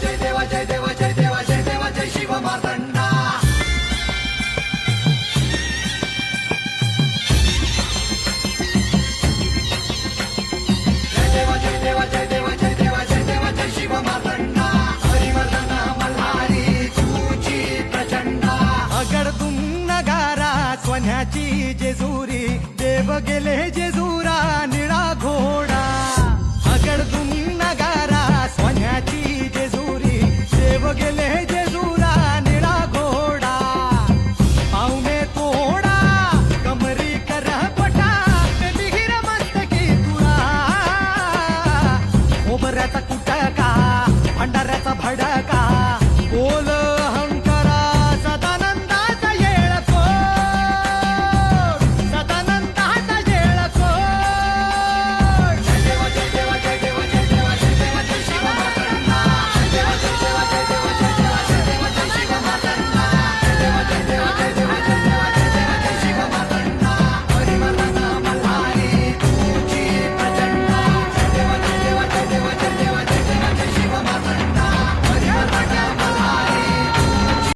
जय देवा जय देवा जय देवा जय देवा जय शिव मार्तंडा जय देवा जय देवा जय देवा जय देवा जय देवा जय शिव मार्तंडा हरिवर्धन मल्हारी तुझी प्रचंडा अगडतून नगारा सोन्याची जेजुरी देव गेले जेजुरा निळा घोडा